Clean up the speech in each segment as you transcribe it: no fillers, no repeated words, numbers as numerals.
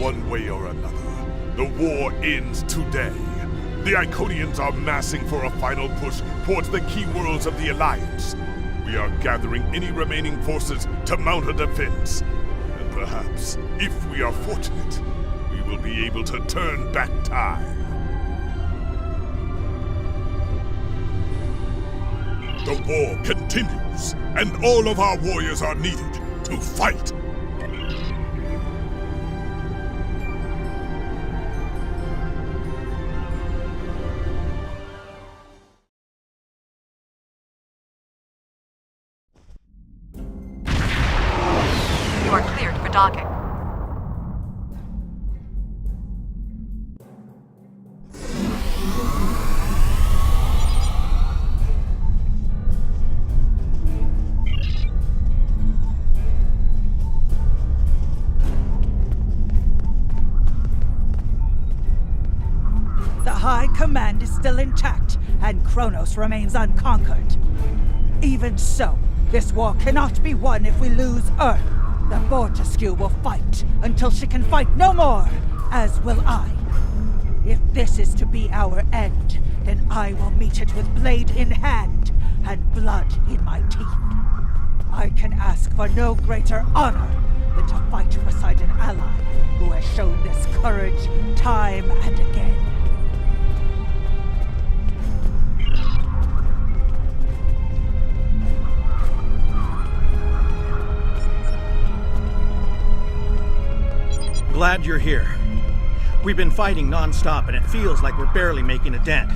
one way or another, the war ends today. The Iconians are massing for a final push towards the key worlds of the Alliance. We are gathering any remaining forces to mount a defense. And perhaps, if we are fortunate, we will be able to turn back time. The war continues, and all of our warriors are needed to fight. You are cleared for docking. The High Command is still intact, and Kronos remains unconquered. Even so, this war cannot be won if we lose Earth. The Fortescue will fight until she can fight no more, as will I. If this is to be our end, then I will meet it with blade in hand and blood in my teeth. I can ask for no greater honor than to fight beside an ally who has shown this courage time and again. Glad you're here. We've been fighting non-stop and it feels like we're barely making a dent.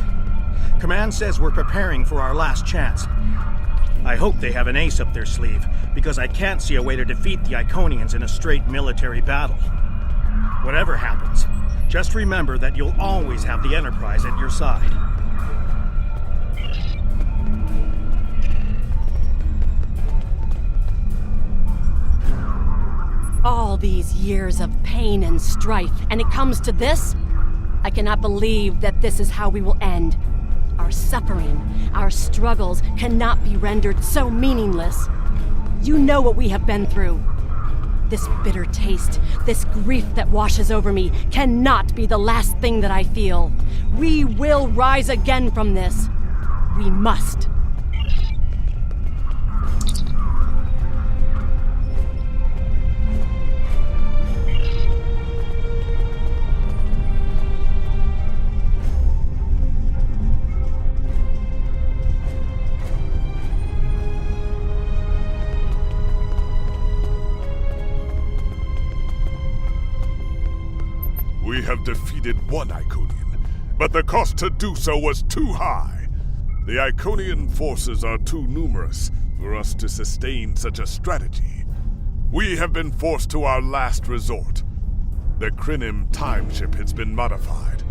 Command says we're preparing for our last chance. I hope they have an ace up their sleeve, because I can't see a way to defeat the Iconians in a straight military battle. Whatever happens, just remember that you'll always have the Enterprise at your side. All these years of pain and strife, and it comes to this? I cannot believe that this is how we will end. Our suffering, our struggles cannot be rendered so meaningless. You know what we have been through. This bitter taste, this grief that washes over me, cannot be the last thing that I feel. We will rise again from this. We must. We have defeated one Iconian, but the cost to do so was too high. The Iconian forces are too numerous for us to sustain such a strategy. We have been forced to our last resort. The Krinim time ship has been modified,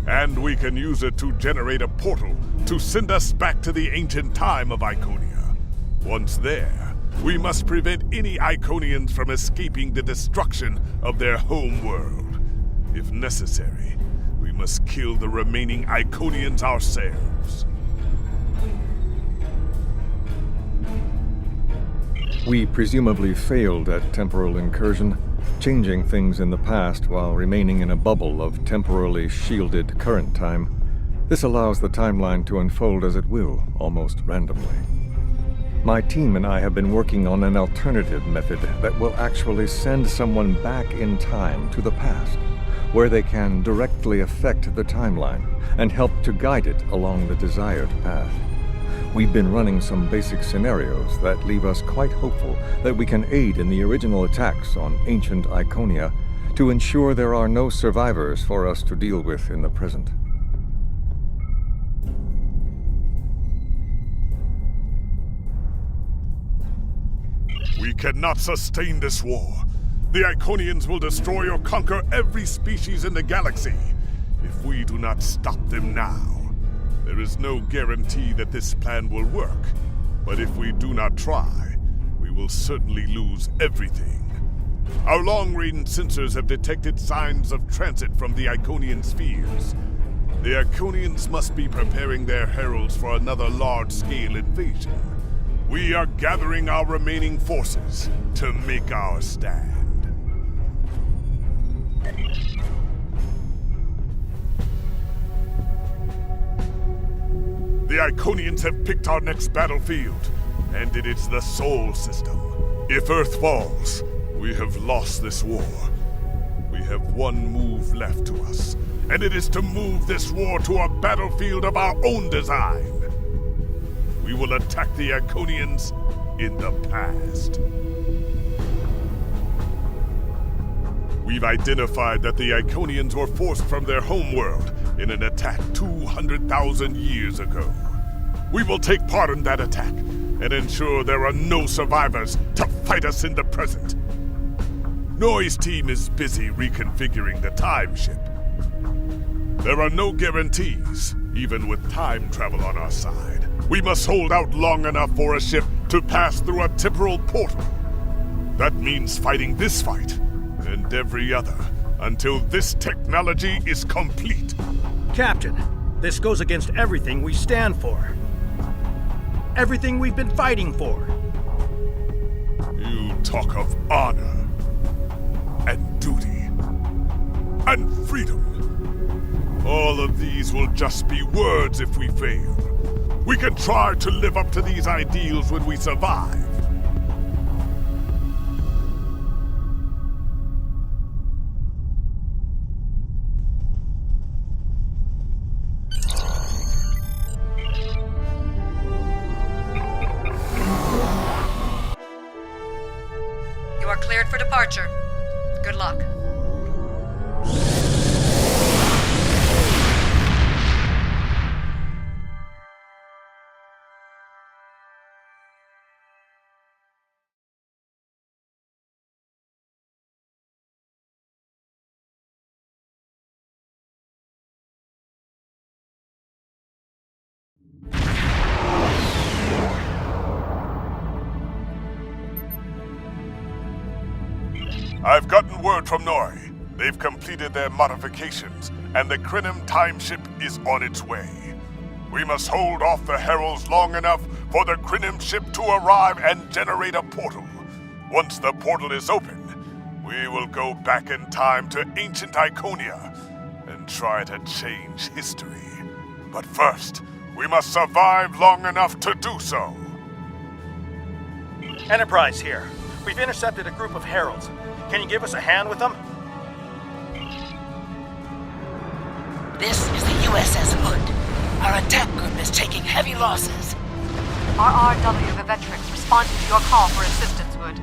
and we can use it to generate a portal to send us back to the ancient time of Iconia. Once there, we must prevent any Iconians from escaping the destruction of their home world. If necessary, we must kill the remaining Iconians ourselves. We presumably failed at temporal incursion, changing things in the past while remaining in a bubble of temporally shielded current time. This allows the timeline to unfold as it will, almost randomly. My team and I have been working on an alternative method that will actually send someone back in time to the past, where they can directly affect the timeline and help to guide it along the desired path. We've been running some basic scenarios that leave us quite hopeful that we can aid in the original attacks on ancient Iconia to ensure there are no survivors for us to deal with in the present. We cannot sustain this war. The Iconians will destroy or conquer every species in the galaxy. If we do not stop them now, there is no guarantee that this plan will work. But if we do not try, we will certainly lose everything. Our long-range sensors have detected signs of transit from the Iconian spheres. The Iconians must be preparing their heralds for another large-scale invasion. We are gathering our remaining forces to make our stand. The Iconians have picked our next battlefield, and it is the Sol system. If Earth falls, we have lost this war. We have one move left to us, and it is to move this war to a battlefield of our own design. We will attack the Iconians in the past. We've identified that the Iconians were forced from their homeworld in an attack 200,000 years ago. We will take part in that attack and ensure there are no survivors to fight us in the present. Noi's team is busy reconfiguring the time ship. There are no guarantees, even with time travel on our side. We must hold out long enough for a ship to pass through a temporal portal. That means fighting this fight and every other until this technology is complete. Captain, this goes against everything we stand for. Everything we've been fighting for. You talk of honor and duty and freedom. All of these will just be words if we fail. We can try to live up to these ideals when we survive. You are cleared for departure. Good luck. I've gotten word from Noi. They've completed their modifications, and the Krinim time ship is on its way. We must hold off the heralds long enough for the Krinim ship to arrive and generate a portal. Once the portal is open, we will go back in time to ancient Iconia and try to change history. But first, we must survive long enough to do so. Enterprise here. We've intercepted a group of heralds. Can you give us a hand with them? This is the USS Hood. Our attack group is taking heavy losses. RRW Vivetrix responding to your call for assistance, Hood.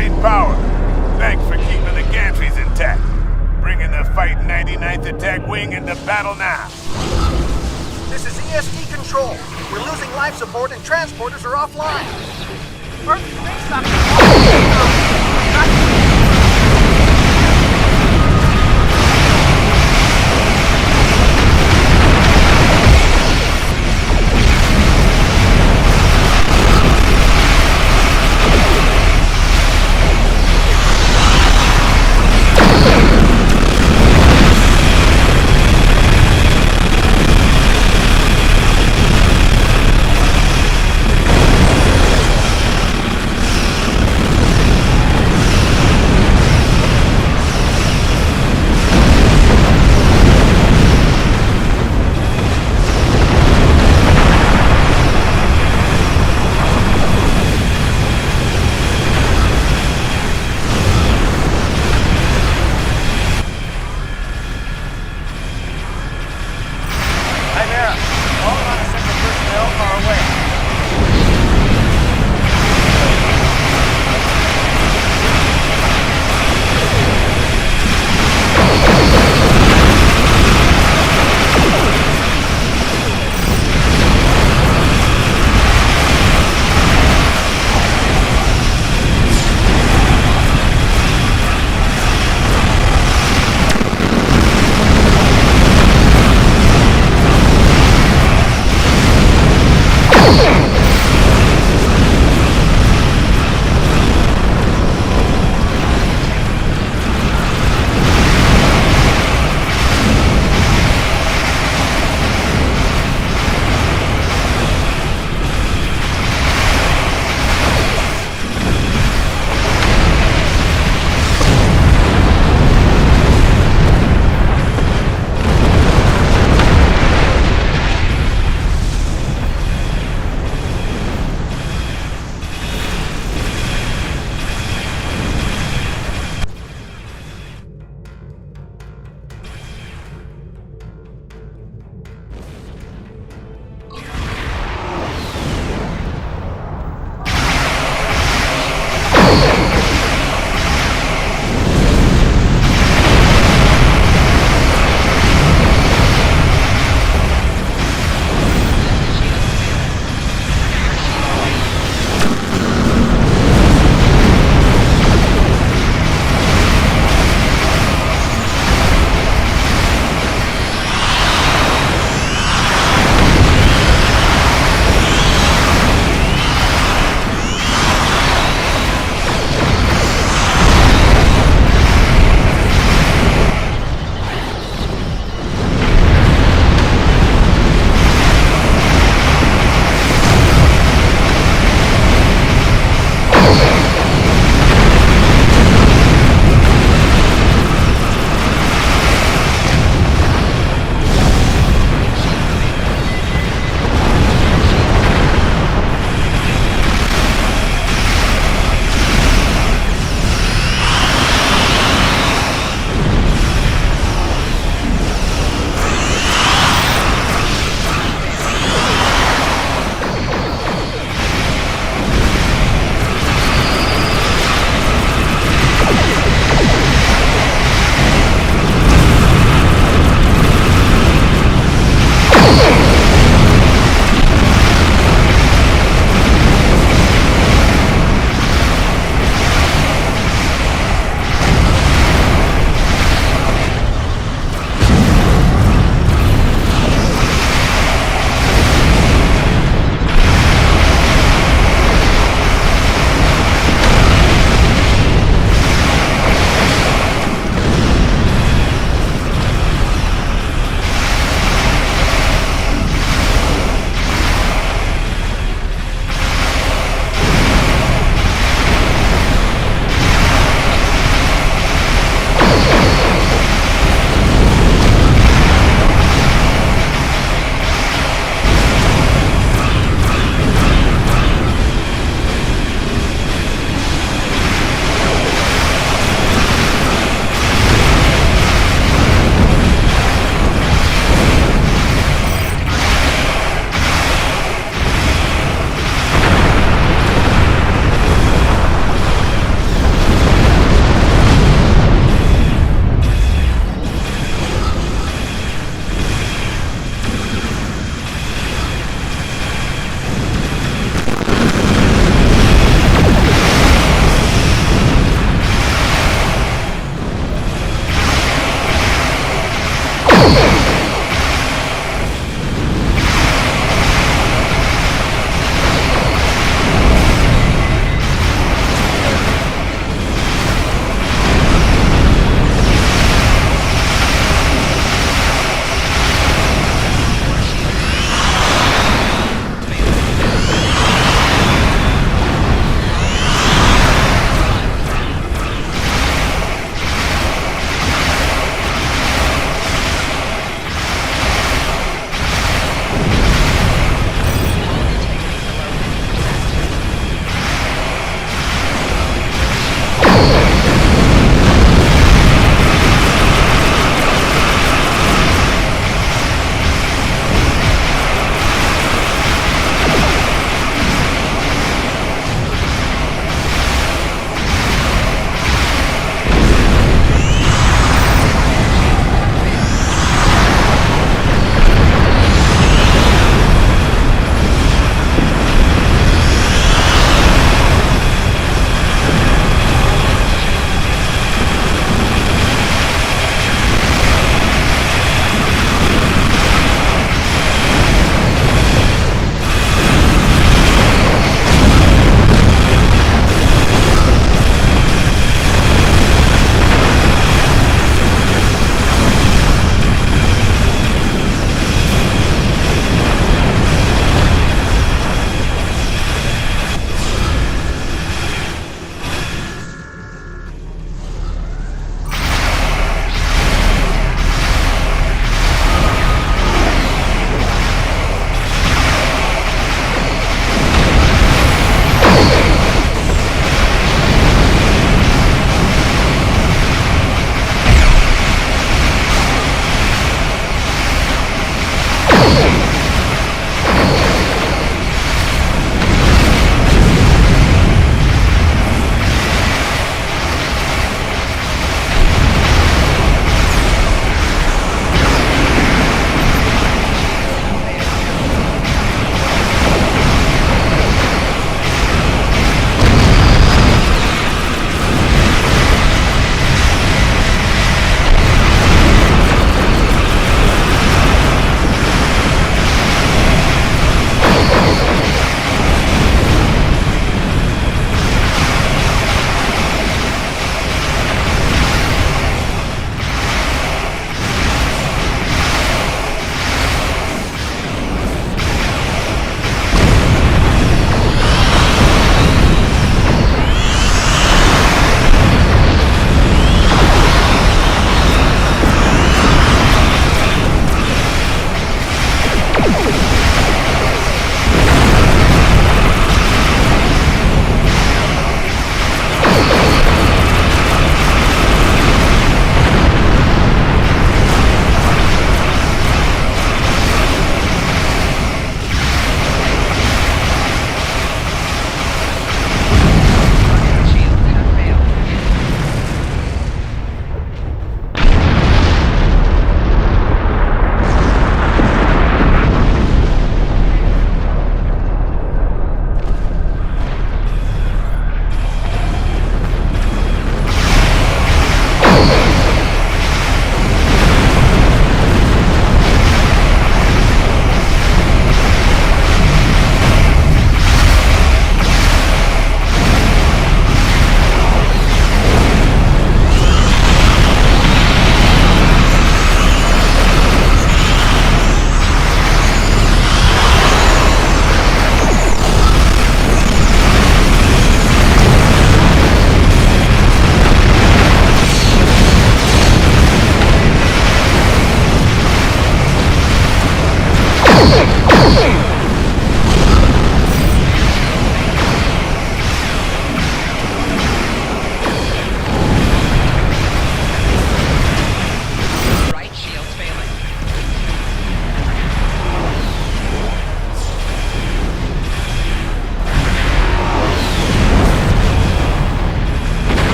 main power. Thanks for keeping the gantries intact. Bringing the Fight 99th Attack Wing into battle now. This is EST Control. We're losing life support and transporters are offline. Earth space doctor.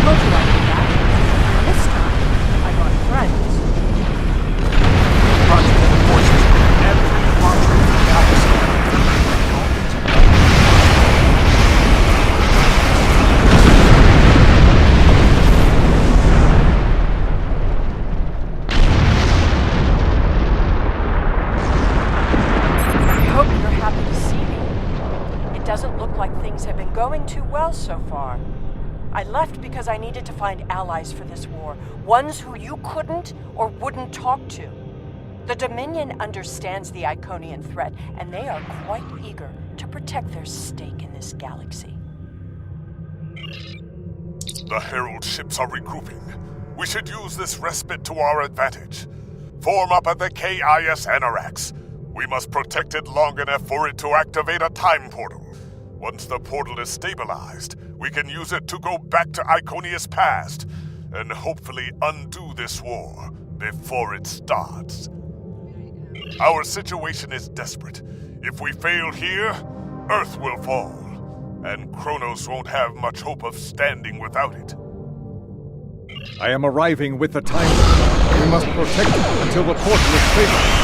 told you I'd do that. And this time, I brought friends. Project forces every quadrant of the galaxy. I hope you're happy to see me. It doesn't look like things have been going too well so far. I left because I needed to find allies for this war, ones who you couldn't or wouldn't talk to. The Dominion understands the Iconian threat, and they are quite eager to protect their stake in this galaxy. The Herald ships are regrouping. We should use this respite to our advantage. Form up at the KIS Anarax. We must protect it long enough for it to activate a time portal. Once the portal is stabilized, we can use it to go back to Iconia's past, and hopefully undo this war before it starts. Our situation is desperate. If we fail here, Earth will fall, and Kronos won't have much hope of standing without it. I am arriving with the time. We must protect it until the portal is stable.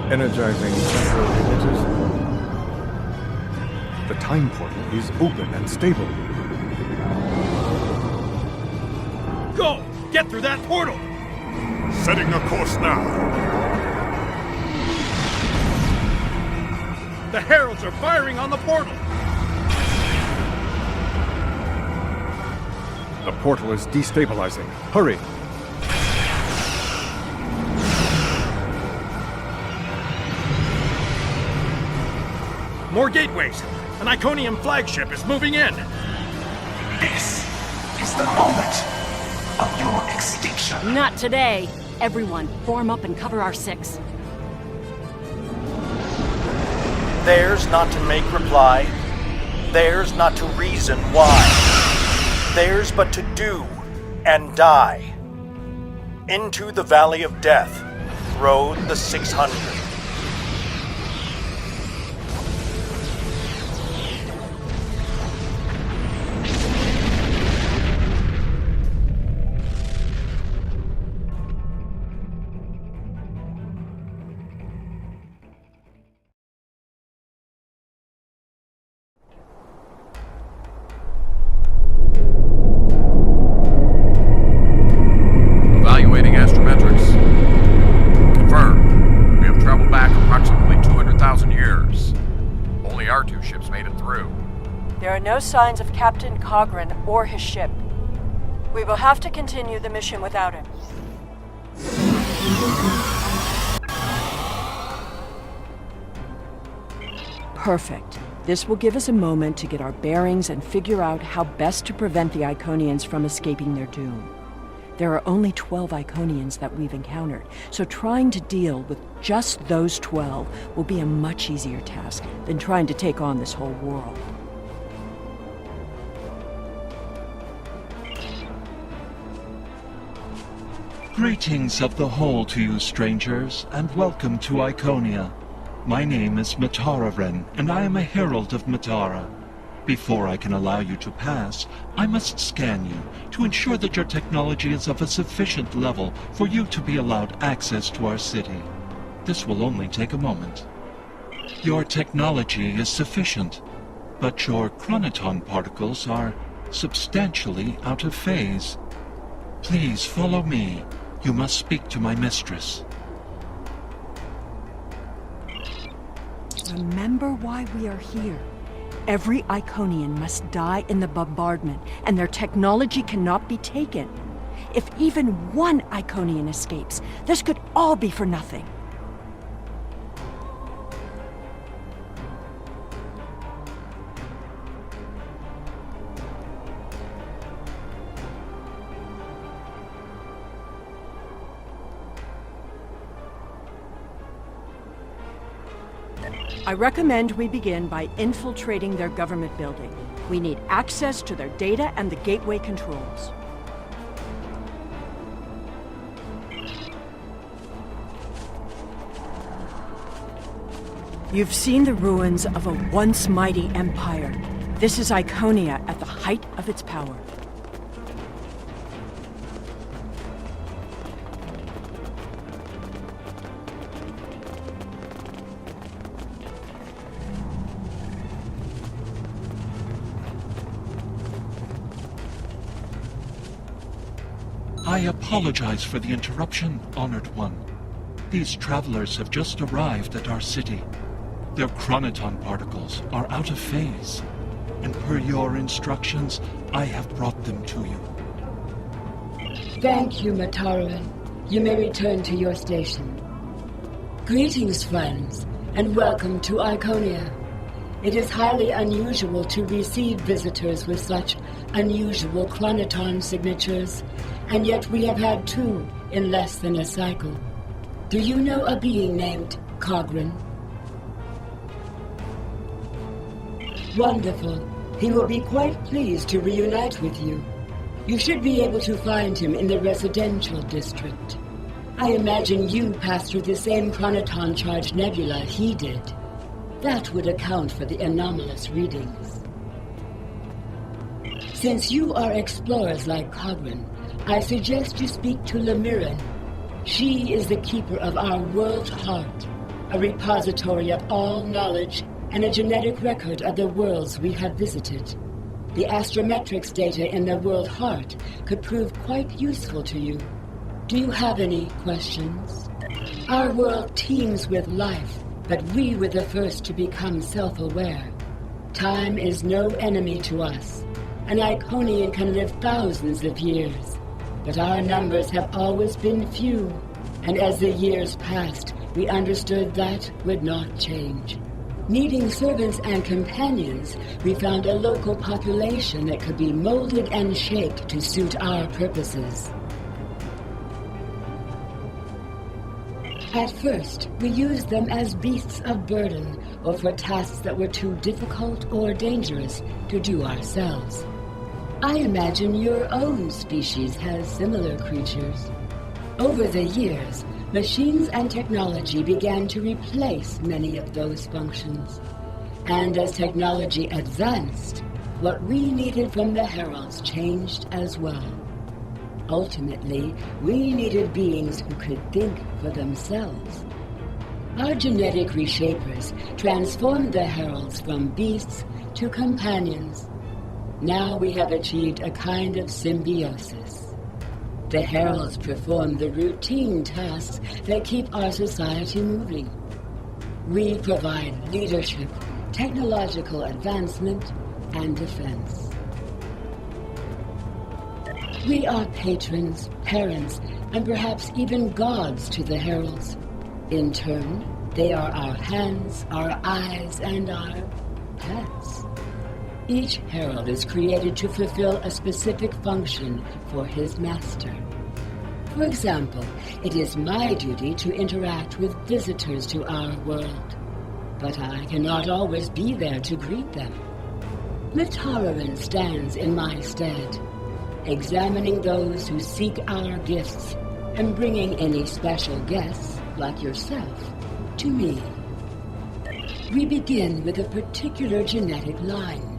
Energizing temporal images. The time portal is open and stable. Go! Get through that portal! Setting a course now. The Heralds are firing on the portal! The portal is destabilizing. Hurry! More gateways! An Iconian flagship is moving in! This is the moment of your extinction. Not today. Everyone, form up and cover our six. Theirs not to make reply. Theirs not to reason why. Theirs but to do and die. Into the Valley of Death rode the 600. no signs of Captain Cogran or his ship. We will have to continue the mission without him. Perfect. This will give us a moment to get our bearings and figure out how best to prevent the Iconians from escaping their doom. There are only 12 Iconians that we've encountered, so trying to deal with just those 12 will be a much easier task than trying to take on this whole world. Greetings of the whole to you, strangers, and welcome to Iconia. My name is Matara Wren, and I am a herald of Matara. Before I can allow you to pass, I must scan you to ensure that your technology is of a sufficient level for you to be allowed access to our city. This will only take a moment. Your technology is sufficient, but your chronoton particles are substantially out of phase. Please follow me. You must speak to my mistress. Remember why we are here. Every Iconian must die in the bombardment, and their technology cannot be taken. If even one Iconian escapes, this could all be for nothing. I recommend we begin by infiltrating their government building. We need access to their data and the gateway controls. You've seen the ruins of a once mighty empire. This is Iconia at the height of its power. I apologize for the interruption, Honored One. These travelers have just arrived at our city. Their chronoton particles are out of phase, and per your instructions, I have brought them to you. Thank you, Mataran. You may return to your station. Greetings, friends, and welcome to Iconia. It is highly unusual to receive visitors with such unusual chronoton signatures, and yet we have had 2 in less than a cycle. Do you know a being named Cogran? Wonderful. He will be quite pleased to reunite with you. You should be able to find him in the residential district. I imagine you passed through the same chronoton-charged nebula he did. That would account for the anomalous readings. Since you are explorers like Cogran, I suggest you speak to Lemirin. She is the keeper of our world heart, a repository of all knowledge and a genetic record of the worlds we have visited. The astrometrics data in the world heart could prove quite useful to you. Do you have any questions? Our world teems with life, but we were the first to become self-aware. Time is no enemy to us. An Iconian can live thousands of years, but our numbers have always been few, and as the years passed, we understood that would not change. Needing servants and companions, we found a local population that could be molded and shaped to suit our purposes. At first, we used them as beasts of burden, or for tasks that were too difficult or dangerous to do ourselves. I imagine your own species has similar creatures. Over the years, machines and technology began to replace many of those functions. And as technology advanced, what we needed from the Heralds changed as well. Ultimately, we needed beings who could think for themselves. Our genetic reshapers transformed the Heralds from beasts to companions. Now we have achieved a kind of symbiosis. The Heralds perform the routine tasks that keep our society moving. We provide leadership, technological advancement, and defense. We are patrons, parents, and perhaps even gods to the heralds. In turn, they are our hands, our eyes, and our pets. Each herald is created to fulfill a specific function for his master. For example, it is my duty to interact with visitors to our world, but I cannot always be there to greet them. Mitararan stands in my stead, examining those who seek our gifts and bringing any special guests, like yourself, to me. We begin with a particular genetic line.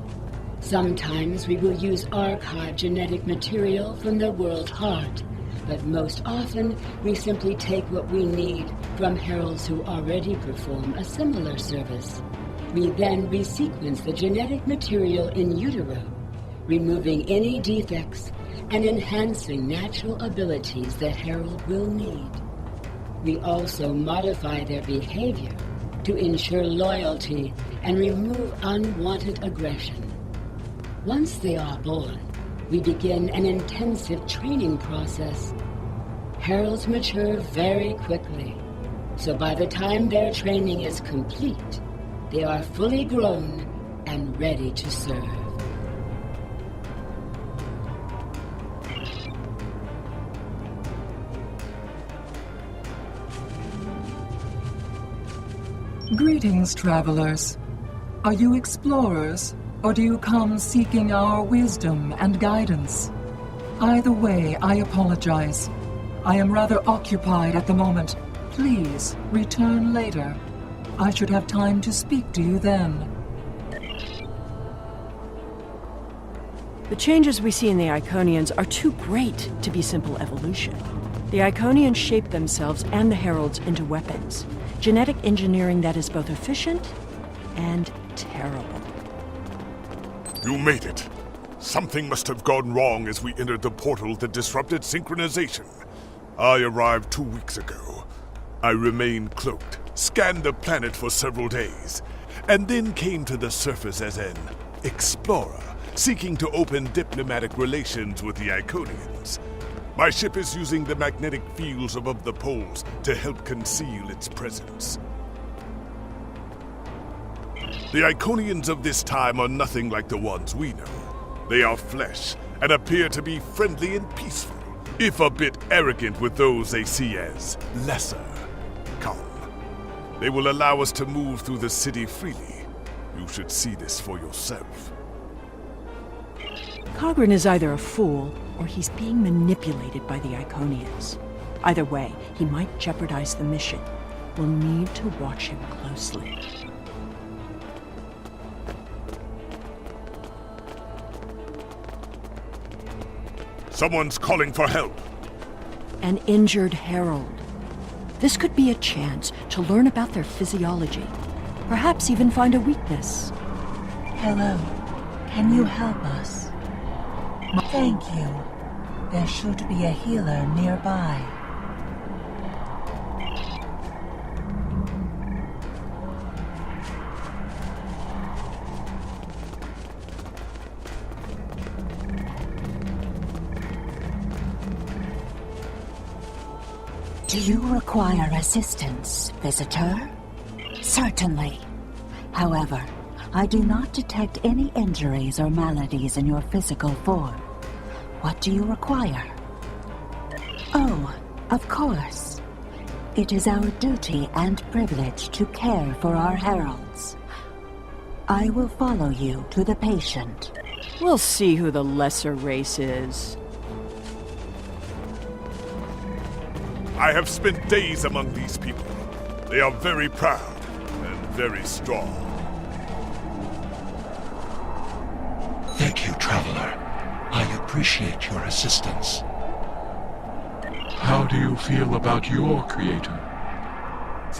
Sometimes we will use archived genetic material from the world heart, but most often we simply take what we need from heralds who already perform a similar service. We then resequence the genetic material in utero, removing any defects and enhancing natural abilities the herald will need. We also modify their behavior to ensure loyalty and remove unwanted aggression. Once they are born, we begin an intensive training process. Heralds mature very quickly, so by the time their training is complete, they are fully grown and ready to serve. Greetings, travelers. Are you explorers, or do you come seeking our wisdom and guidance? Either way, I apologize. I am rather occupied at the moment. Please, return later. I should have time to speak to you then. The changes we see in the Iconians are too great to be simple evolution. The Iconians shape themselves and the Heralds into weapons. Genetic engineering that is both efficient and terrible. You made it. Something must have gone wrong as we entered the portal that disrupted synchronization. I arrived 2 weeks ago. I remained cloaked, scanned the planet for several days, and then came to the surface as an explorer, seeking to open diplomatic relations with the Iconians. My ship is using the magnetic fields above the poles to help conceal its presence. The Iconians of this time are nothing like the ones we know. They are flesh and appear to be friendly and peaceful, if a bit arrogant with those they see as lesser. Come. They will allow us to move through the city freely. You should see this for yourself. Cogran is either a fool, or he's being manipulated by the Iconians. Either way, he might jeopardize the mission. We'll need to watch him closely. Someone's calling for help. An injured herald. This could be a chance to learn about their physiology. Perhaps even find a weakness. Hello. Can you help us? Thank you. There should be a healer nearby. Do you require assistance, visitor? Certainly. However, I do not detect any injuries or maladies in your physical form. What do you require? Oh, of course. It is our duty and privilege to care for our heralds. I will follow you to the patient. We'll see who the lesser race is. I have spent days among these people. They are very proud and very strong. Thank you, traveler. I appreciate your assistance. How do you feel about your creator?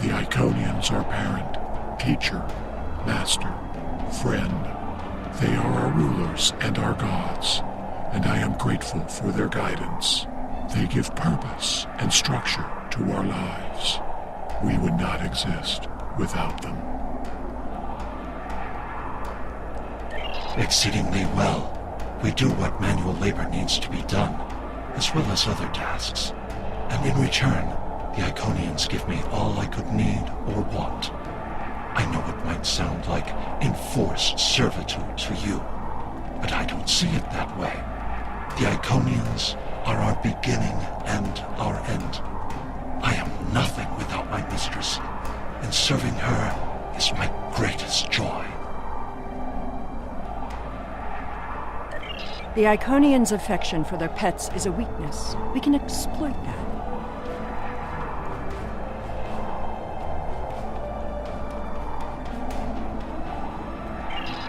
The Iconians are parent, teacher, master, friend. They are our rulers and our gods, and I am grateful for their guidance. They give purpose and structure to our lives. We would not exist without them. Exceedingly well. We do what manual labor needs to be done, as well as other tasks. And in return, the Iconians give me all I could need or want. I know it might sound like enforced servitude to you, but I don't see it that way. The Iconians are our beginning and our end. I am nothing without my mistress, and serving her is my greatest joy. The Iconians' affection for their pets is a weakness. We can exploit that.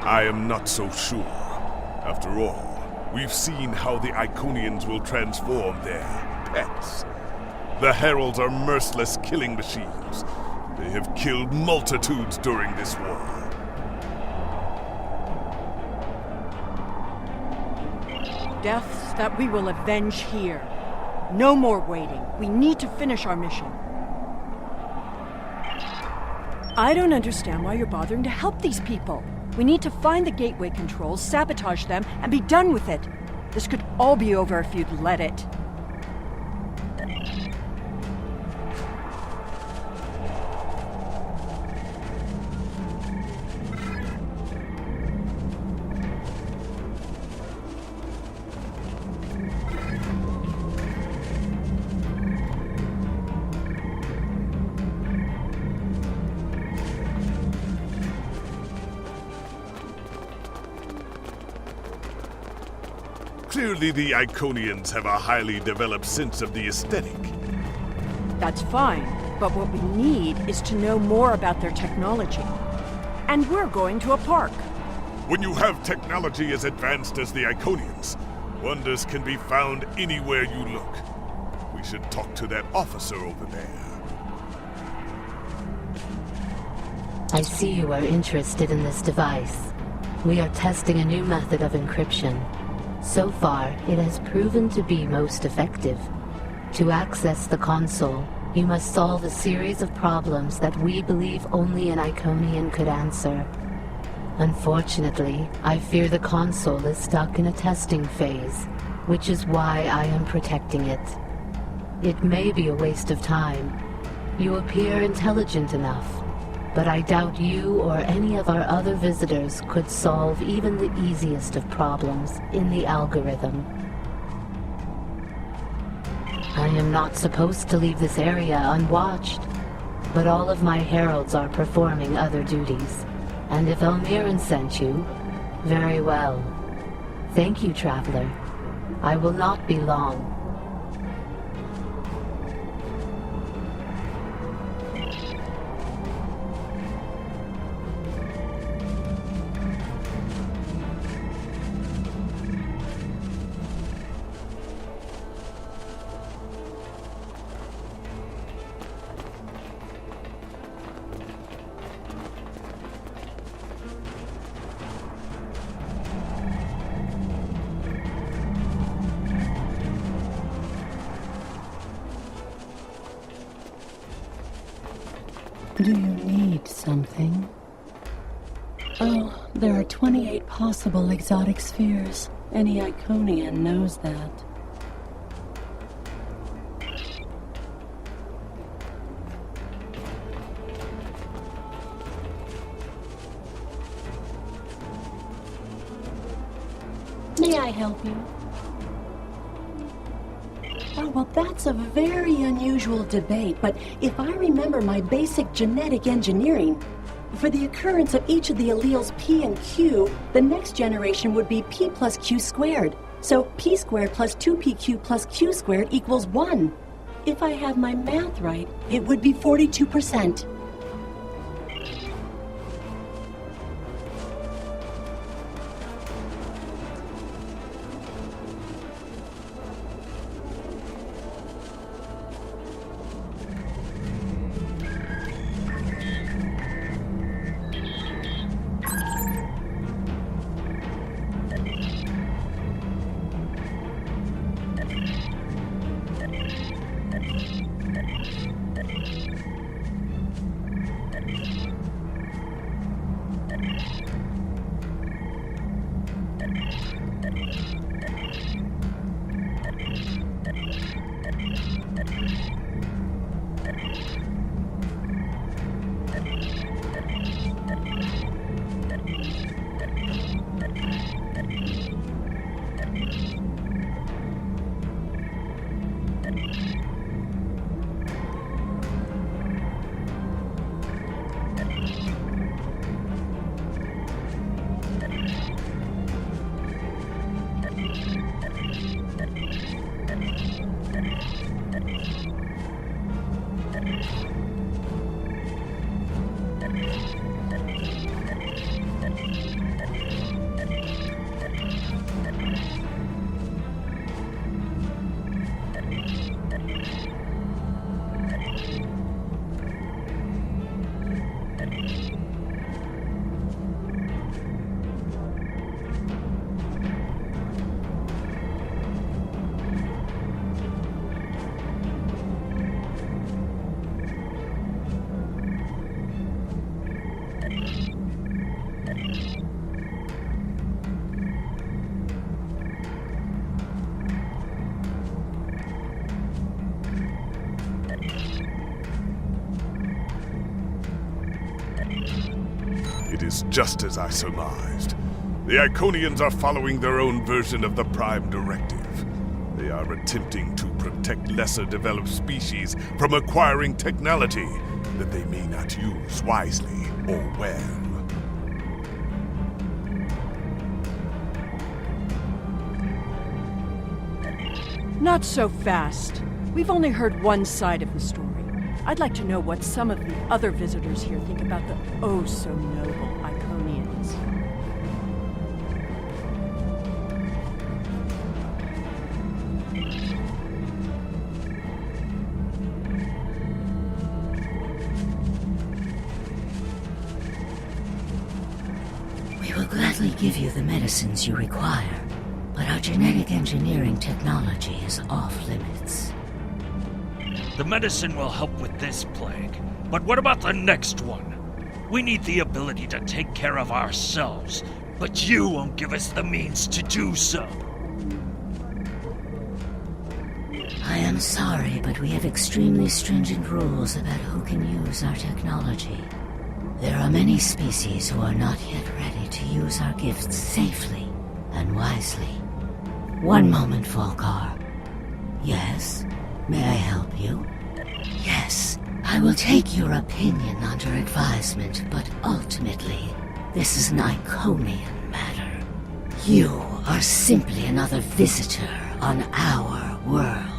I am not so sure. After all, we've seen how the Iconians will transform their pets. The Heralds are merciless killing machines. They have killed multitudes during this war. Deaths that we will avenge here. No more waiting. We need to finish our mission. I don't understand why you're bothering to help these people. We need to find the gateway controls, sabotage them, and be done with it. This could all be over if you'd let it. Clearly the Iconians have a highly developed sense of the aesthetic. That's fine, but what we need is to know more about their technology. And we're going to a park. When you have technology as advanced as the Iconians, wonders can be found anywhere you look. We should talk to that officer over there. I see you are interested in this device. We are testing a new method of encryption. So far, it has proven to be most effective. To access the console, you must solve a series of problems that we believe only an Iconian could answer. Unfortunately, I fear the console is stuck in a testing phase, which is why I am protecting it. It may be a waste of time. You appear intelligent enough, but I doubt you or any of our other visitors could solve even the easiest of problems in the algorithm. I am not supposed to leave this area unwatched, but all of my heralds are performing other duties. And if Elmiran sent you, very well. Thank you, Traveler. I will not be long. Do you need something? Oh, there are 28 possible exotic spheres. Any Iconian knows that. May I help you? Oh, well, that's a very unusual debate, but if I remember my basic genetic engineering, for the occurrence of each of the alleles P and Q, the next generation would be P plus Q squared. So P squared plus 2PQ plus Q squared equals 1. If I have my math right, it would be 42%. is just as I surmised. The Iconians are following their own version of the Prime Directive. They are attempting to protect lesser developed species from acquiring technology that they may not use wisely or well. Not so fast. We've only heard one side of the story. I'd like to know what some of the other visitors here think about the oh-so-noble Iconians. We will gladly give you the medicines you require, but our genetic engineering technology is off limits. The medicine will help with this plague, but what about the next one? We need the ability to take care of ourselves, but you won't give us the means to do so. I am sorry, but we have extremely stringent rules about who can use our technology. There are many species who are not yet ready to use our gifts safely and wisely. One moment, Volkar. Yes? May I help you? Yes, I will take your opinion under advisement, but ultimately, this is an Iconian matter. You are simply another visitor on our world.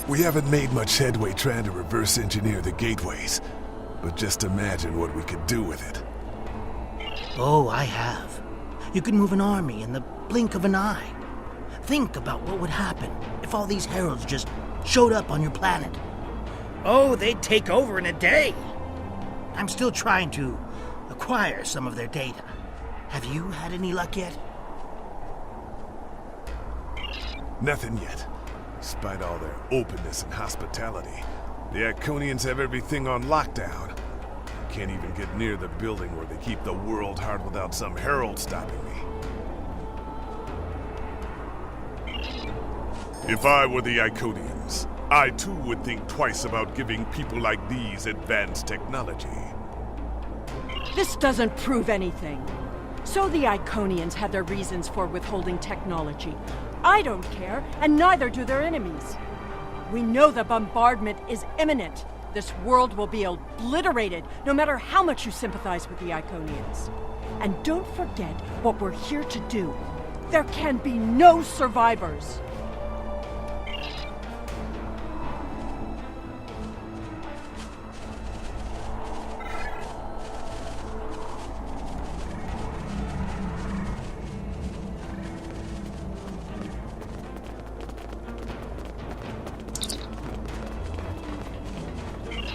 We haven't made much headway trying to reverse engineer the gateways, but just imagine what we could do with it. Oh, I have. You can move an army in the blink of an eye. Think about what would happen if all these heralds just showed up on your planet. Oh, they'd take over in a day. I'm still trying to acquire some of their data. Have you had any luck yet? Nothing yet. Despite all their openness and hospitality, the Iconians have everything on lockdown. I can't even get near the building where they keep the world heart without some herald stopping me. If I were the Iconians, I too would think twice about giving people like these advanced technology. This doesn't prove anything. So the Iconians had their reasons for withholding technology. I don't care, and neither do their enemies. We know the bombardment is imminent. This world will be obliterated, no matter how much you sympathize with the Iconians. And don't forget what we're here to do. There can be no survivors.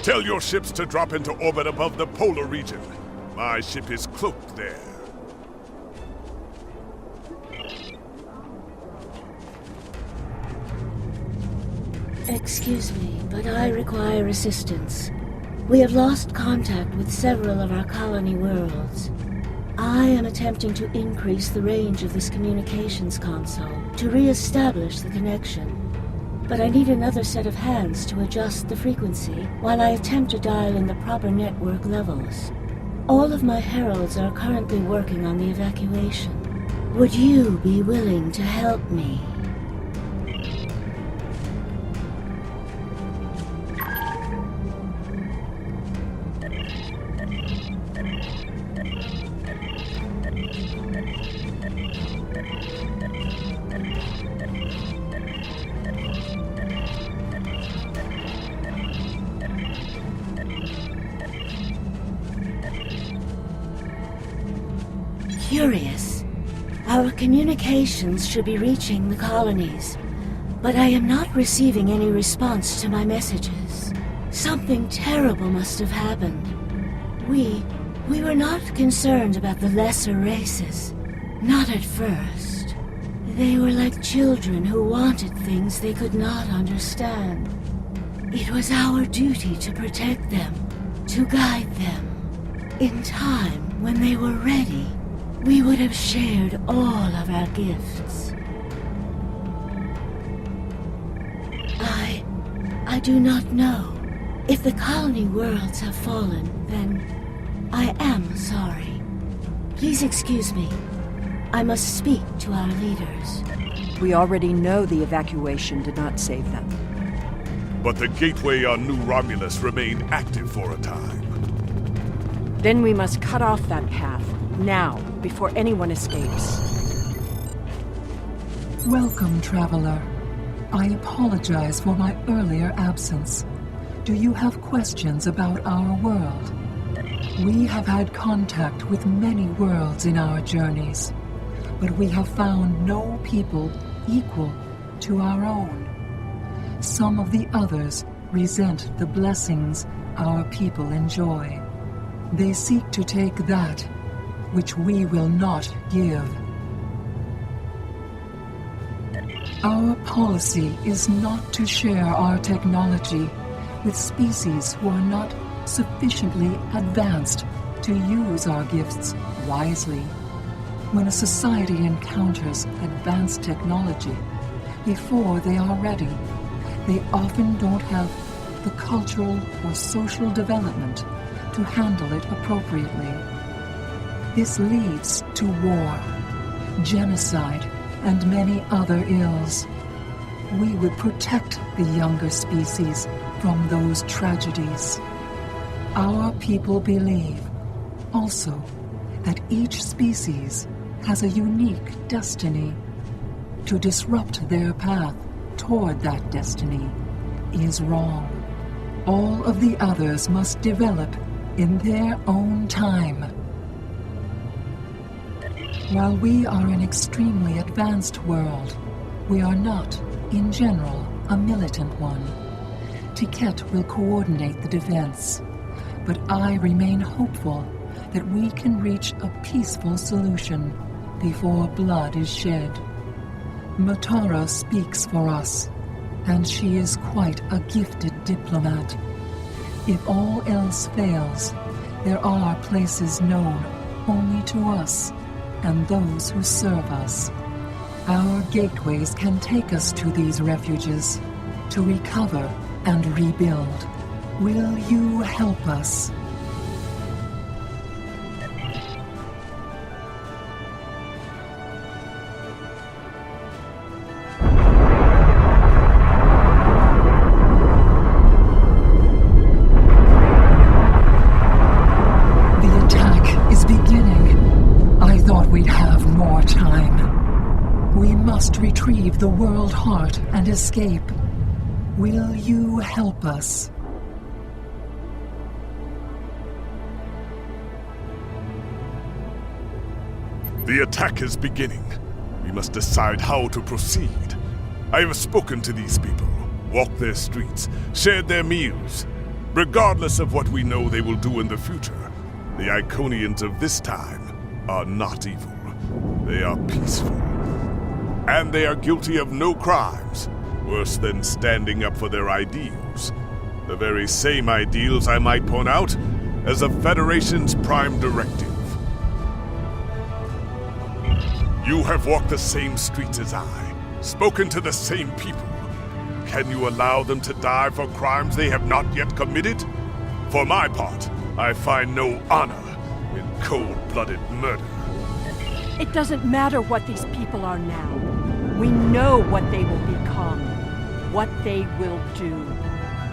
Tell your ships to drop into orbit above the polar region. My ship is cloaked there. Excuse me, but I require assistance. We have lost contact with several of our colony worlds. I am attempting to increase the range of this communications console to re-establish the connection. But I need another set of hands to adjust the frequency while I attempt to dial in the proper network levels. All of my heralds are currently working on the evacuation. Would you be willing to help me? Curious. Our communications should be reaching the colonies, but I am not receiving any response to my messages. Something terrible must have happened. We were not concerned about the lesser races. Not at first. They were like children who wanted things they could not understand. It was our duty to protect them, to guide them. In time, when they were ready, we would have shared all of our gifts. I do not know. If the colony worlds have fallen, then I am sorry. Please excuse me. I must speak to our leaders. We already know the evacuation did not save them. But the gateway on New Romulus remained active for a time. Then we must cut off that path, now, before anyone escapes. Welcome, traveler. I apologize for my earlier absence. Do you have questions about our world? We have had contact with many worlds in our journeys, but we have found no people equal to our own. Some of the others resent the blessings our people enjoy. They seek to take that which we will not give. Our policy is not to share our technology with species who are not sufficiently advanced to use our gifts wisely. When a society encounters advanced technology, before they are ready, they often don't have the cultural or social development to handle it appropriately. This leads to war, genocide, and many other ills. We would protect the younger species from those tragedies. Our people believe, also, that each species has a unique destiny. To disrupt their path toward that destiny is wrong. All of the others must develop in their own time. While we are an extremely advanced world, we are not, in general, a militant one. Tiket will coordinate the defense, but I remain hopeful that we can reach a peaceful solution before blood is shed. Matara speaks for us, and she is quite a gifted diplomat. If all else fails, there are places known only to us and those who serve us. Our gateways can take us to these refuges to recover and rebuild. Will you help us? The attack is beginning. I thought we'd have more time. We must retrieve the world heart and escape. Will you help us? The attack is beginning. We must decide how to proceed. I have spoken to these people, walked their streets, shared their meals. Regardless of what we know they will do in the future, the Iconians of this time are not evil. They are peaceful. And they are guilty of no crimes, worse than standing up for their ideals. The very same ideals, I might point out, as the Federation's prime directive. You have walked the same streets as I, spoken to the same people. Can you allow them to die for crimes they have not yet committed? For my part, I find no honor in cold-blooded murder. It doesn't matter what these people are now. We know what they will become, what they will do.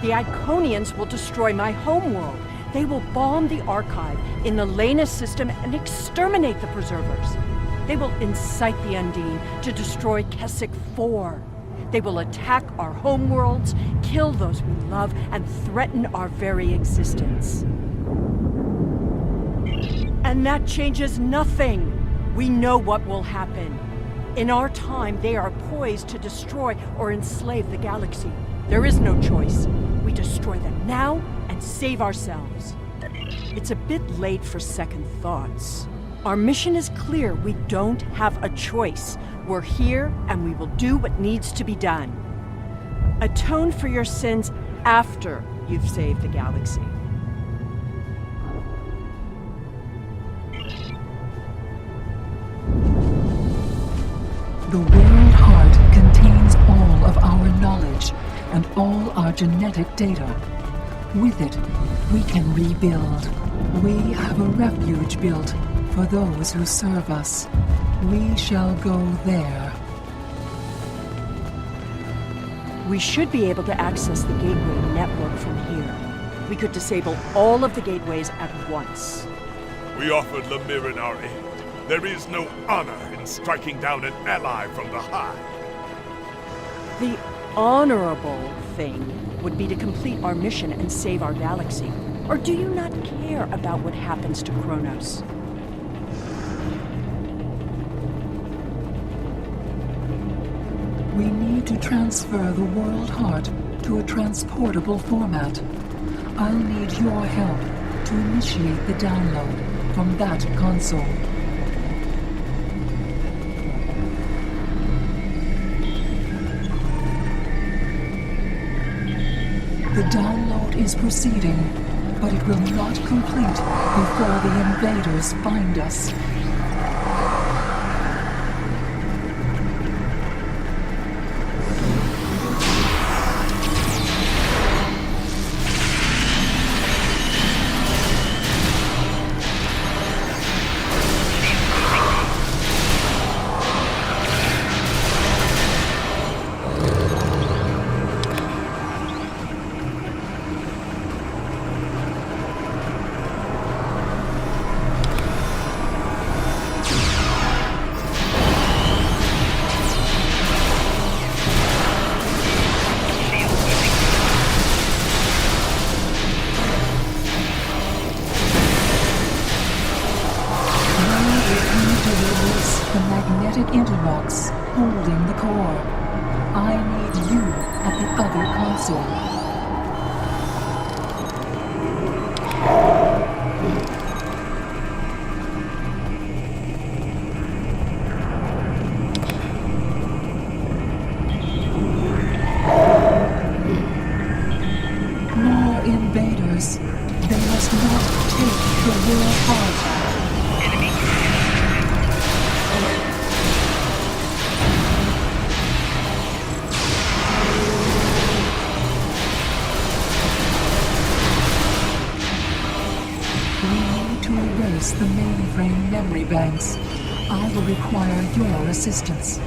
The Iconians will destroy my homeworld. They will bomb the archive in the Lena system and exterminate the preservers. They will incite the Undine to destroy Keswick 4. They will attack our homeworlds, kill those we love, and threaten our very existence. And that changes nothing. We know what will happen. In our time, they are poised to destroy or enslave the galaxy. There is no choice. We destroy them now and save ourselves. It's a bit late for second thoughts. Our mission is clear. We don't have a choice. We're here, and we will do what needs to be done. Atone for your sins after you've saved the galaxy. The World Heart contains all of our knowledge and all our genetic data. With it, we can rebuild. We have a refuge built for those who serve us. We shall go there. We should be able to access the gateway network from here. We could disable all of the gateways at once. We offered Lemirin our aid. There is no honor in striking down an ally from the Hive. The honorable thing would be to complete our mission and save our galaxy. Or do you not care about what happens to Kronos? We need to transfer the World Heart to a transportable format. I'll need your help to initiate the download from that console. The download is proceeding, but it will not complete before the invaders find us. The magnetic interlocks holding the core. I need you at the other console. More invaders. They must not take the World Heart. The mainframe memory banks. I will require your assistance.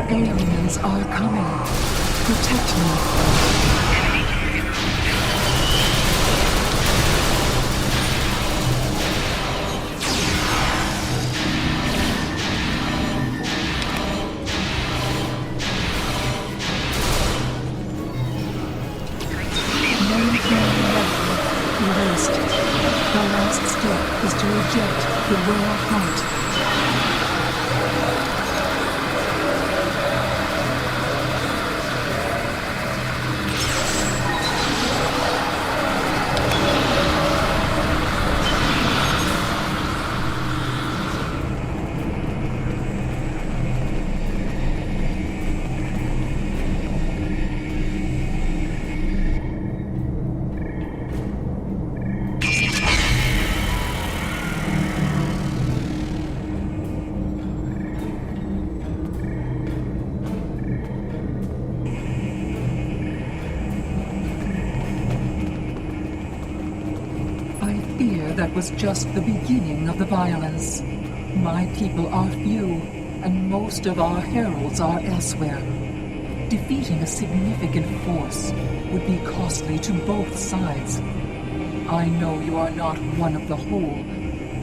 Aliens are coming. Protect me. Erased. The last step is to eject the World Heart. That was just the beginning of the violence. My people are few, and most of our heralds are elsewhere. Defeating a significant force would be costly to both sides. I know you are not one of the whole,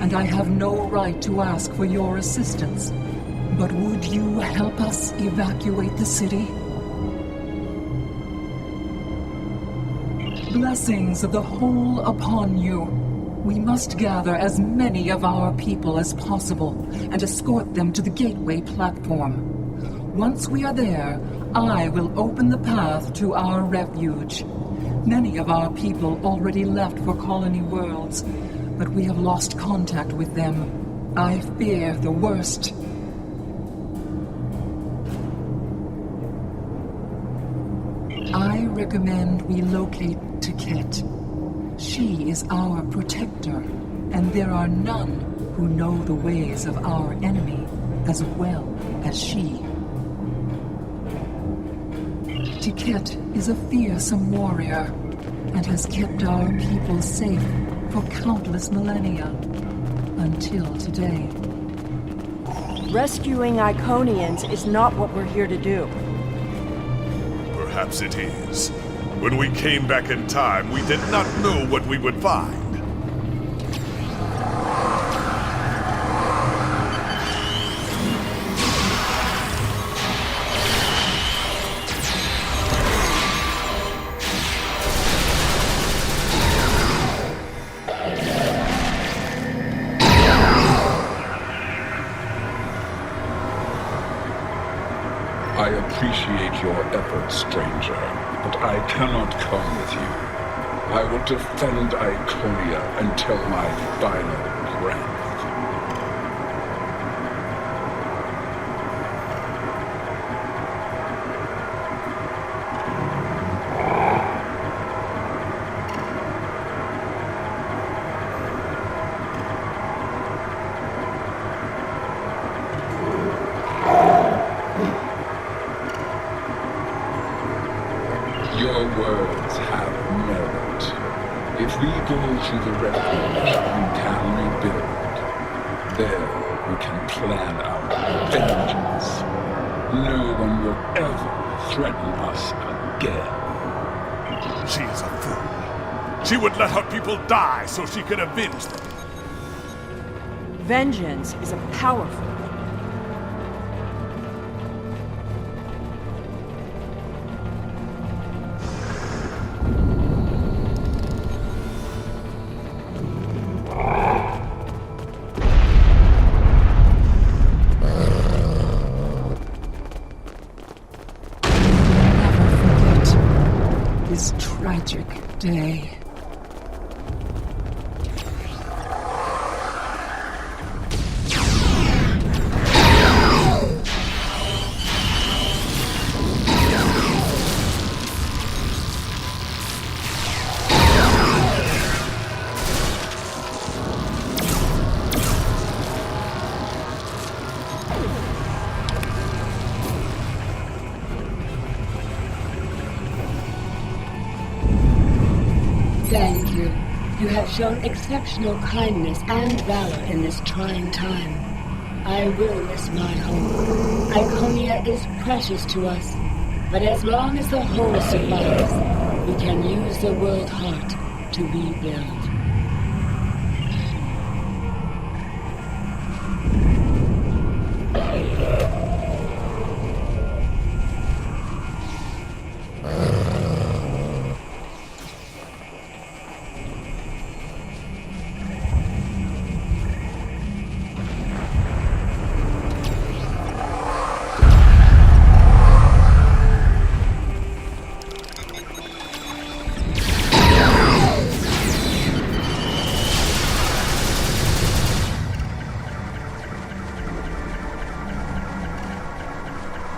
and I have no right to ask for your assistance. But would you help us evacuate the city? Blessings of the whole upon you. We must gather as many of our people as possible and escort them to the gateway platform. Once we are there, I will open the path to our refuge. Many of our people already left for colony worlds, but we have lost contact with them. I fear the worst. I recommend we locate Tiket. She is our protector, and there are none who know the ways of our enemy as well as she. Tiket is a fearsome warrior and has kept our people safe for countless millennia, until today. Rescuing Iconians is not what we're here to do. Perhaps it is. When we came back in time, we did not know what we would find. I appreciate your efforts, stranger, but I cannot come with you. I will defend Iconia until my final breath. Your words have merit. If we go to the refuge, we can rebuild. There we can plan our vengeance. No one will ever threaten us again. She is a fool. She would let her people die so she could avenge them. Vengeance is a powerful. This tragic day. Thank you. You have shown exceptional kindness and valor in this trying time. I will miss my home. Iconia is precious to us, but as long as the whole survives, we can use the world heart to rebuild.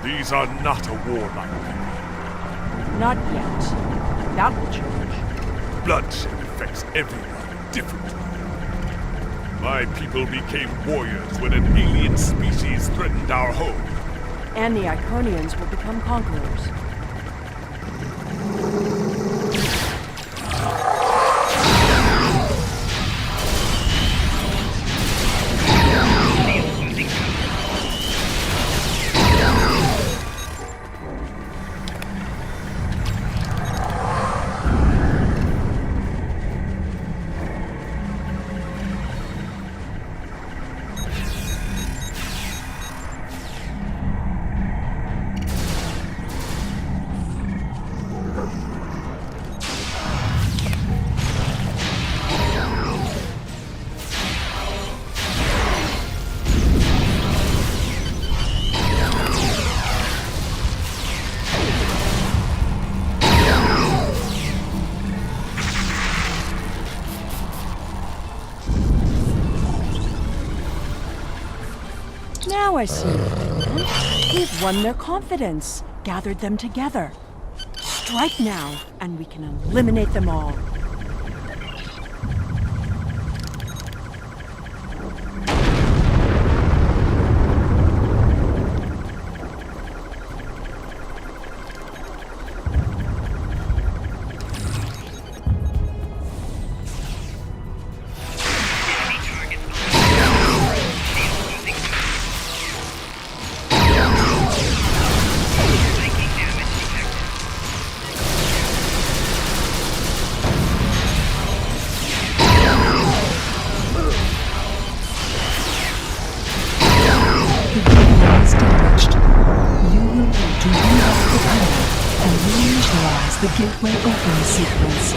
These are not a warlike people. Not yet. That will change. Bloodshed affects everyone differently. My people became warriors when an alien species threatened our home. And the Iconians will become conquerors. Now I see your plan. We've won their confidence, gathered them together. Strike now, and we can eliminate them all. The gateway open sequence.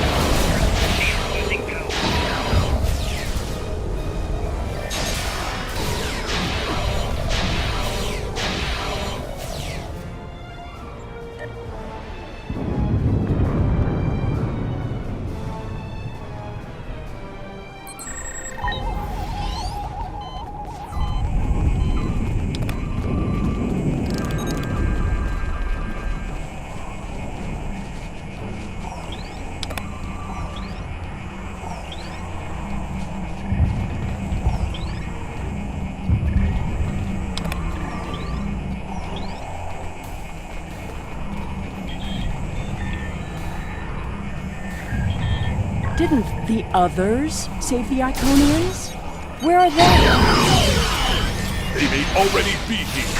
Didn't the others save the Iconians? Where are they? They may already be here.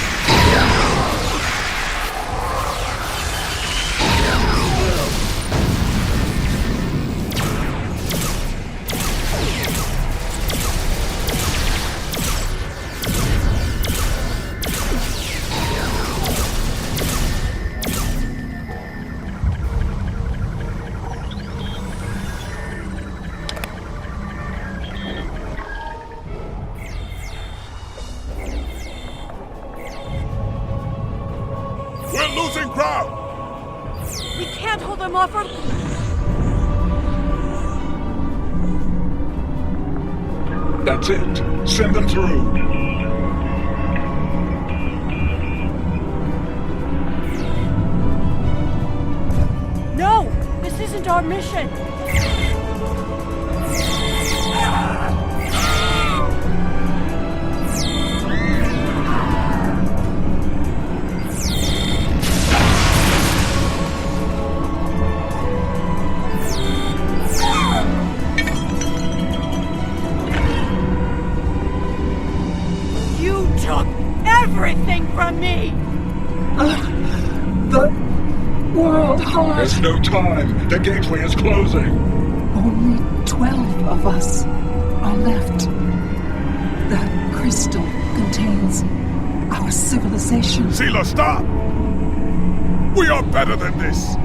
We're losing ground! We can't hold them off or... That's it. Send them through. No! This isn't our mission! Everything from me! The World Heart! There's no time! The gateway is closing! Only 12 of us are left. That crystal contains our civilization. Seela, stop! We are better than this!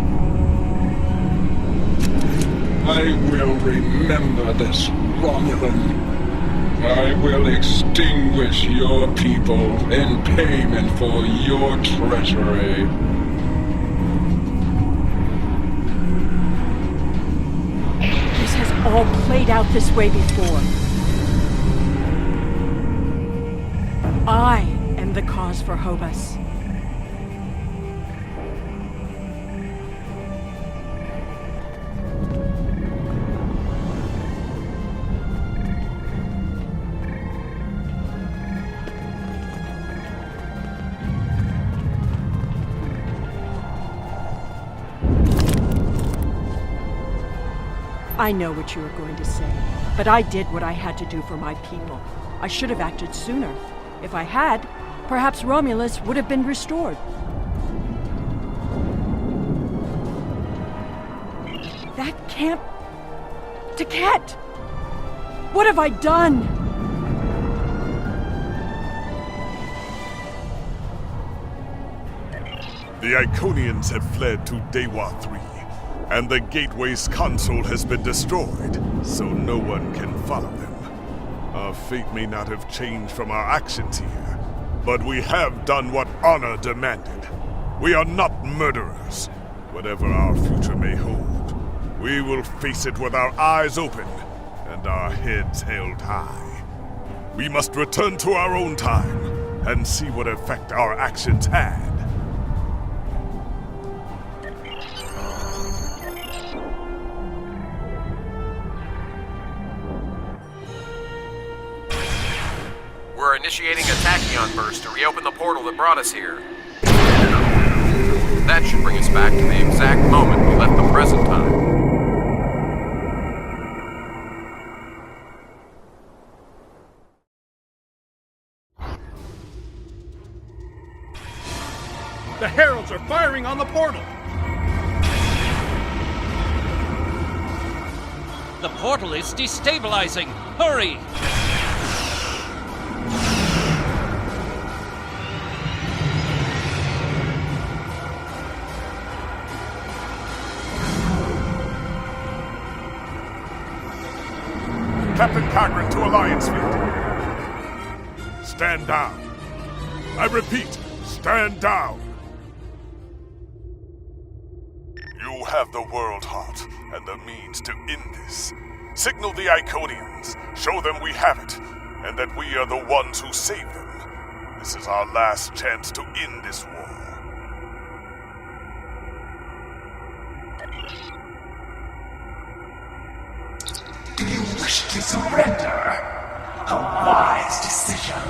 I will remember this, Romulan. I will extinguish your people in payment for your treachery. This has all played out this way before. I am the cause for Hobus. I know what you are going to say, but I did what I had to do for my people. I should have acted sooner. If I had, perhaps Romulus would have been restored. That camp... Taket! What have I done? The Iconians have fled to Dewa 3. And the Gateway's console has been destroyed, so no one can follow them. Our fate may not have changed from our actions here, but we have done what honor demanded. We are not murderers. Whatever our future may hold, we will face it with our eyes open and our heads held high. We must return to our own time, and see what effect our actions had. We're initiating a tachyon burst to reopen the portal that brought us here. That should bring us back to the exact moment we left the present time. The heralds are firing on the portal! The portal is destabilizing! Hurry! Captain Cogran to Alliance Fleet. Stand down. I repeat, stand down. You have the World Heart and the means to end this. Signal the Iconians, show them we have it, and that we are the ones who save them. This is our last chance to end this war. Do you wish to surrender? A wise decision.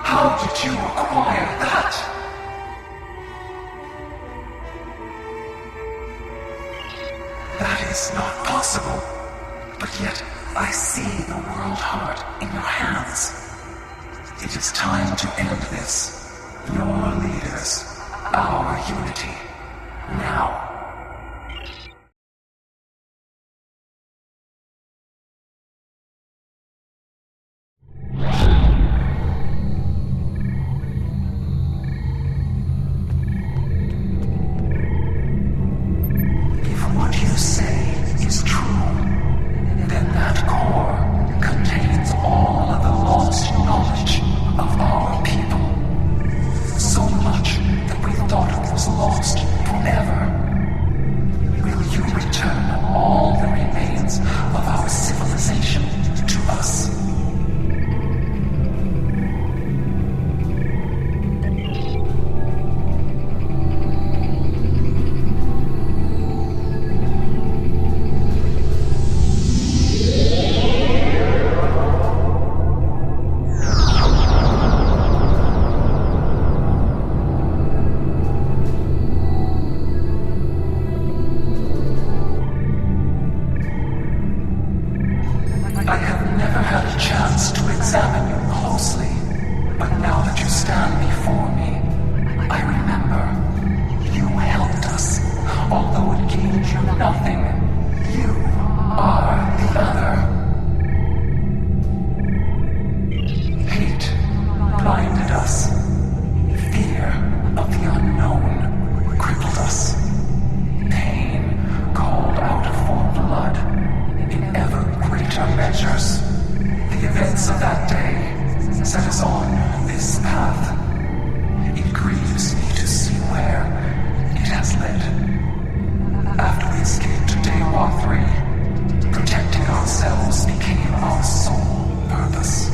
How did you acquire that? That is not possible. But yet, I see the World Heart in your hands. It is time to end this. Your leaders. Our unity. Now. If what you say is true, then that core contains all of the lost knowledge of our people. So much that we thought it was lost forever. Will you return all the remains of our civilization to us? I have never had a chance to examine you closely, but now that you stand before me, I remember you helped us, although it gained you nothing. You are the other. Hate blinded us. Fear of the unknown crippled us. Pain called out for blood in ever greater measures. The events of that day set us on this path. It grieves me to see where it has led. After we escaped to Daewar 3, protecting ourselves became our sole purpose.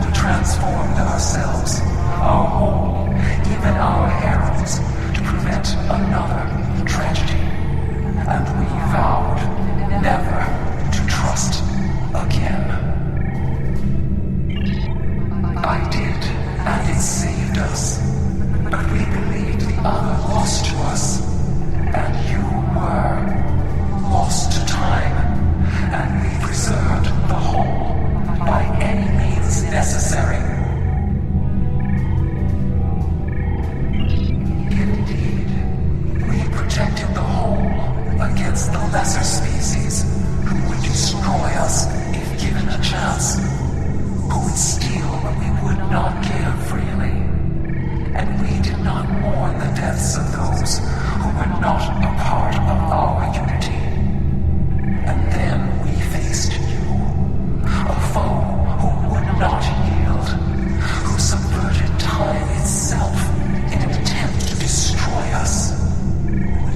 We transformed ourselves, our whole, even our heralds, to prevent another tragedy. And we vowed never to trust again. I did, and it saved us. But we believed the other lost to us. And you were lost to time. And we preserved the whole by any means necessary. Indeed, we protected the whole against the lesser species who would destroy us if given a chance, who would steal what we would not give freely. And we did not mourn the deaths of those who were not a part of our unity. And then we faced you, a foe who would not yield, who subverted time itself in an attempt to destroy us.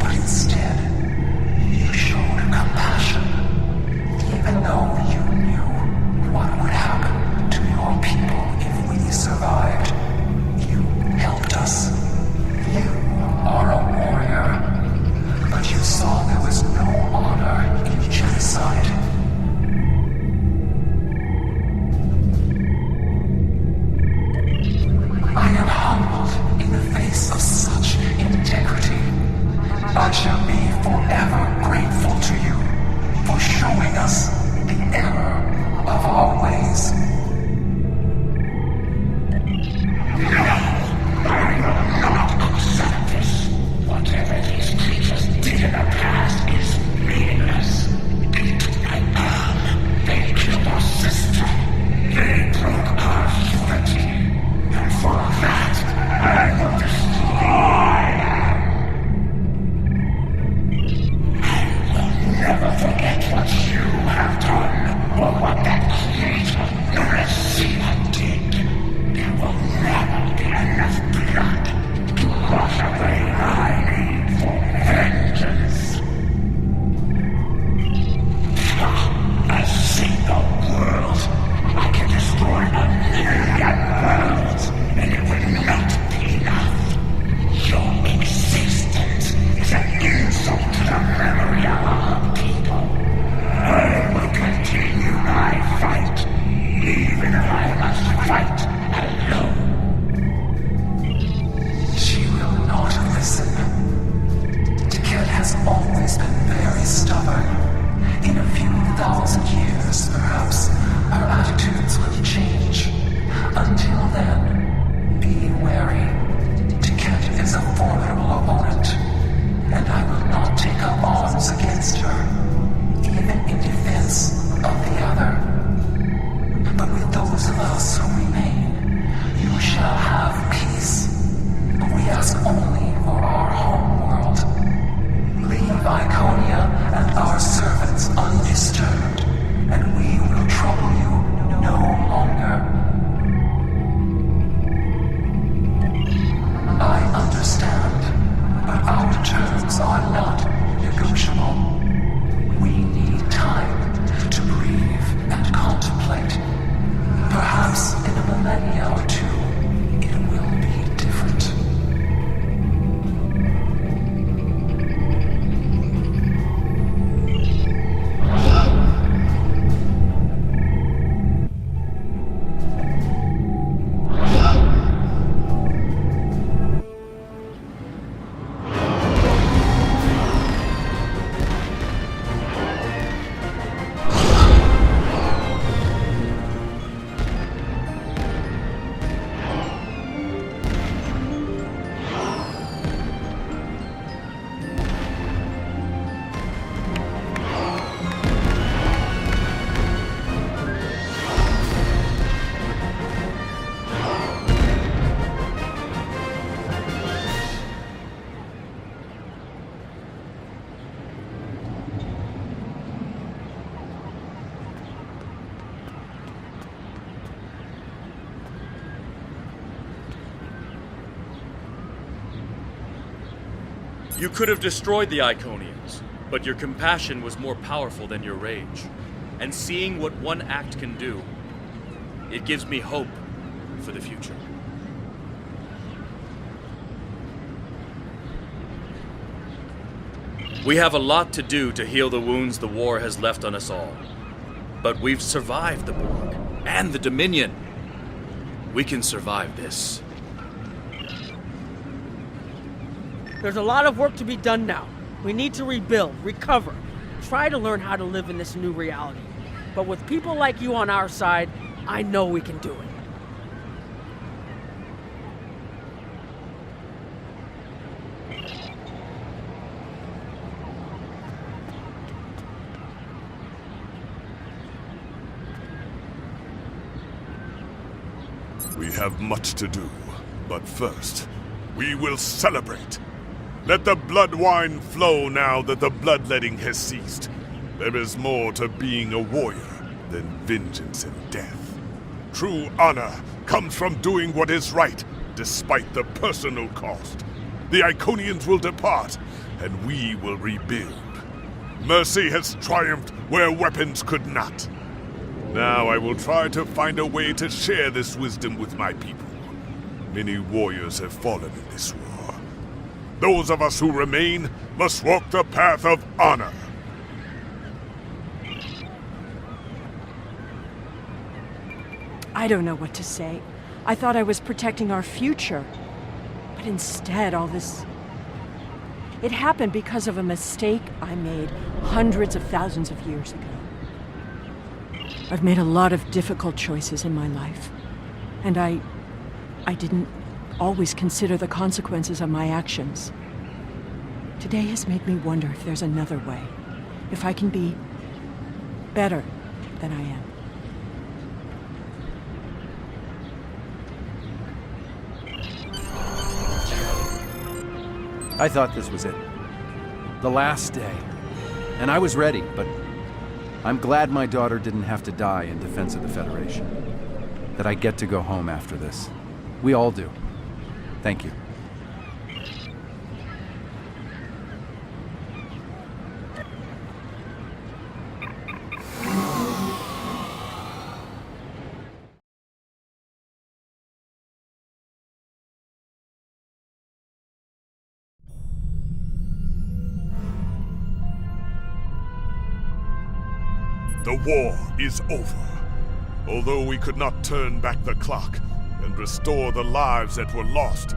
But instead, you showed compassion. shall be forever grateful to you for showing us the error of our ways. No, I will not accept this. Whatever these creatures did in the past is meaningless. They took my arm. They killed our sister. They broke our unity. And for that, I will destroy them. I will never forget what you have done, or what that creator, Narasina, did. There will never be enough blood to wash away my need for vengeance. A single world. I can destroy 1,000,000 worlds, and it will not be enough. Your existence is an insult to the memory of our people. I will continue my fight, even if I must fight alone. She will not listen. Tiket has always been very stubborn. In a few thousand years, perhaps, her attitudes will change. Until then, be wary. Tiket is a formidable opponent, and I will not take up arms against her, even in defense of the other. But with those of us who remain, you shall have peace. We ask only for our home world. Leave Iconia and our servants undisturbed, and we will trouble you no longer. I understand, but our terms are not negotiable. We need time to breathe and contemplate. Perhaps in a millennia or two, it will be different. You could have destroyed the Iconians, but your compassion was more powerful than your rage. And seeing what one act can do, it gives me hope for the future. We have a lot to do to heal the wounds the war has left on us all. But we've survived the Borg and the Dominion. We can survive this. There's a lot of work to be done now. We need to rebuild, recover, try to learn how to live in this new reality. But with people like you on our side, I know we can do it. We have much to do, but first, we will celebrate. Let the blood wine flow now that the bloodletting has ceased. There is more to being a warrior than vengeance and death. True honor comes from doing what is right, despite the personal cost. The Iconians will depart, and we will rebuild. Mercy has triumphed where weapons could not. Now I will try to find a way to share this wisdom with my people. Many warriors have fallen in this war. Those of us who remain must walk the path of honor. I don't know what to say. I thought I was protecting our future. But instead, all this... It happened because of a mistake I made hundreds of thousands of years ago. I've made a lot of difficult choices in my life, and I didn't always consider the consequences of my actions. Today has made me wonder if there's another way, if I can be better than I am. I thought this was it. The last day. And I was ready, but I'm glad my daughter didn't have to die in defense of the Federation. That I get to go home after this. We all do. Thank you. The war is over. Although we could not turn back the clock and restore the lives that were lost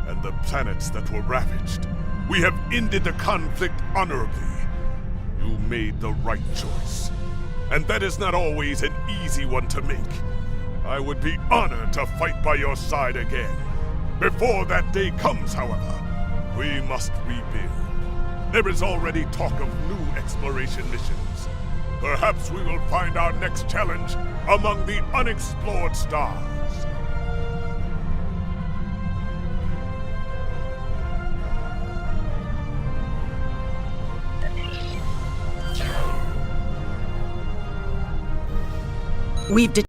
and the planets that were ravaged, we have ended the conflict honorably. You made the right choice. And that is not always an easy one to make. I would be honored to fight by your side again. Before that day comes, however, we must rebuild. There is already talk of new exploration missions. Perhaps we will find our next challenge among the unexplored stars. We've